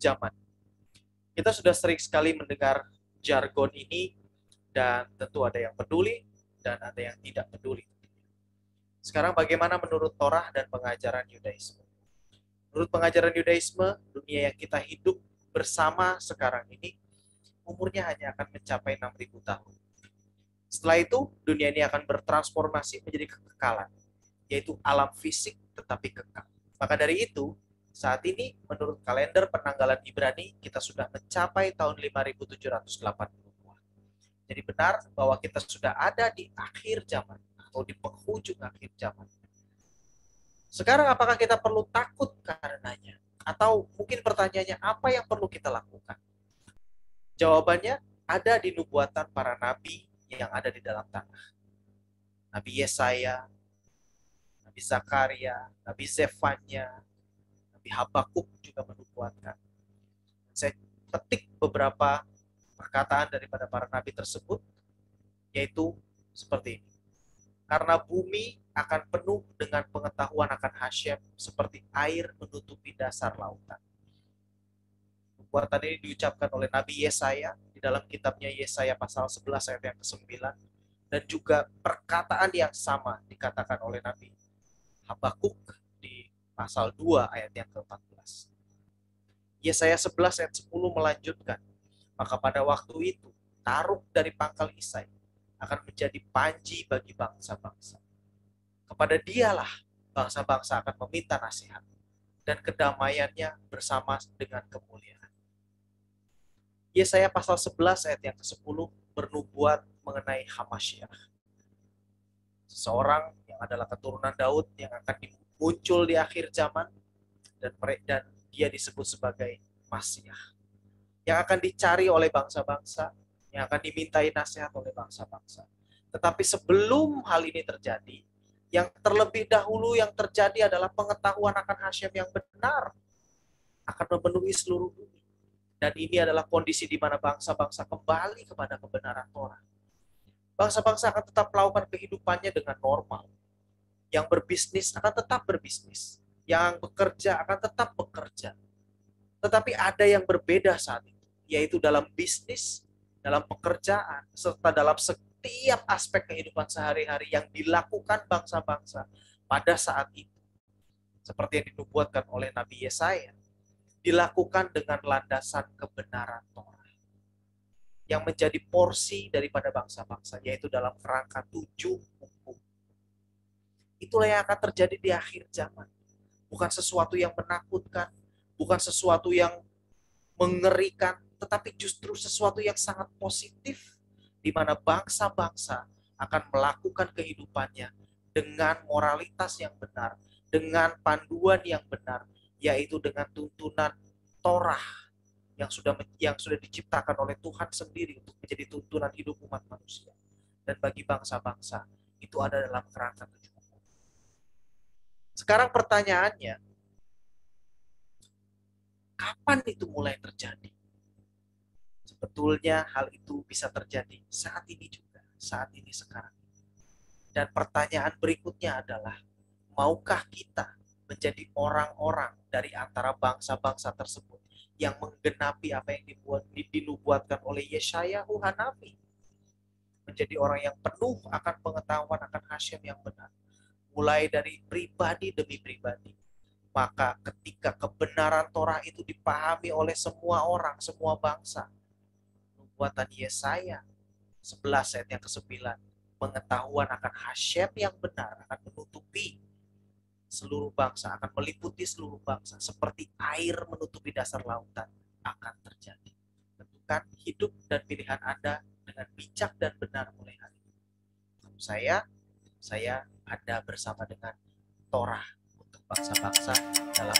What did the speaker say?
zaman. Kita sudah sering sekali mendengar jargon ini, dan tentu ada yang peduli dan ada yang tidak peduli. Sekarang bagaimana menurut Torah dan pengajaran Yudaisme? Menurut pengajaran Yudaisme, dunia yang kita hidup bersama sekarang ini umurnya hanya akan mencapai 6.000 tahun. Setelah itu, dunia ini akan bertransformasi menjadi kekekalan, yaitu alam fisik tetapi kekal. Maka dari itu, saat ini menurut kalender penanggalan Ibrani, kita sudah mencapai tahun 5780. Jadi benar bahwa kita sudah ada di akhir zaman atau di penghujung akhir zaman. Sekarang apakah kita perlu takut karenanya? Atau mungkin pertanyaannya, apa yang perlu kita lakukan? Jawabannya ada di nubuatan para nabi yang ada di dalam tanah. Nabi Yesaya, Nabi Zakaria, Nabi Zefanya, Nabi Habakuk juga menubuatkan. Saya petik beberapa perkataan daripada para nabi tersebut, yaitu seperti ini. Karena bumi akan penuh dengan pengetahuan akan Hasyem seperti air menutupi dasar lautan. Nubuatan ini diucapkan oleh Nabi Yesaya di dalam kitabnya Yesaya pasal 11 ayat yang ke-9, dan juga perkataan yang sama dikatakan oleh Nabi Habakuk di pasal 2 ayat yang ke-14. Yesaya 11 ayat 10 melanjutkan, maka pada waktu itu taruk dari pangkal Isai akan menjadi panji bagi bangsa-bangsa. Kepada dialah bangsa-bangsa akan meminta nasihat, dan kedamaiannya bersama dengan kemuliaan. Yesaya pasal 11 ayat yang ke-10 bernubuat mengenai Hamasyiah, seseorang yang adalah keturunan Daud yang akan muncul di akhir zaman, dan dia disebut sebagai Masiah, yang akan dicari oleh bangsa-bangsa, yang akan dimintai nasihat oleh bangsa-bangsa. Tetapi sebelum hal ini terjadi, yang terlebih dahulu yang terjadi adalah pengetahuan akan Hasyem yang benar akan memenuhi seluruh bumi. Dan ini adalah kondisi di mana bangsa-bangsa kembali kepada kebenaran Torah. Bangsa-bangsa akan tetap melakukan kehidupannya dengan normal. Yang berbisnis akan tetap berbisnis. Yang bekerja akan tetap bekerja. Tetapi ada yang berbeda saat itu, yaitu dalam bisnis, dalam pekerjaan, serta dalam setiap aspek kehidupan sehari-hari yang dilakukan bangsa-bangsa pada saat itu. Seperti yang dinubuatkan oleh Nabi Yesaya, dilakukan dengan landasan kebenaran Torah yang menjadi porsi daripada bangsa-bangsa, yaitu dalam kerangka 7 hukum. Itulah yang akan terjadi di akhir zaman. Bukan sesuatu yang menakutkan, bukan sesuatu yang mengerikan, tetapi justru sesuatu yang sangat positif, di mana bangsa-bangsa akan melakukan kehidupannya dengan moralitas yang benar, dengan panduan yang benar, yaitu dengan tuntunan Torah yang sudah diciptakan oleh Tuhan sendiri untuk menjadi tuntunan hidup umat manusia. Dan bagi bangsa-bangsa, itu ada dalam kerangka 7. Sekarang pertanyaannya, kapan itu mulai terjadi? Sebetulnya hal itu bisa terjadi saat ini juga, saat ini sekarang. Dan pertanyaan berikutnya adalah, maukah kita menjadi orang-orang dari antara bangsa-bangsa tersebut yang menggenapi apa yang dinubuatkan oleh Yeshayahu Hanafi? Menjadi orang yang penuh akan pengetahuan akan Hasyem yang benar. Mulai dari pribadi demi pribadi. Maka ketika kebenaran Torah itu dipahami oleh semua orang, semua bangsa, nubuatan Yesaya 11 ayat yang ke-9, pengetahuan akan Hasyem yang benar akan menutupi seluruh bangsa, akan meliputi seluruh bangsa, seperti air menutupi dasar lautan akan terjadi. Tentukan hidup dan pilihan Anda dengan bijak dan benar mulai hari ini. Saya ada bersama dengan Torah untuk bangsa-bangsa dalam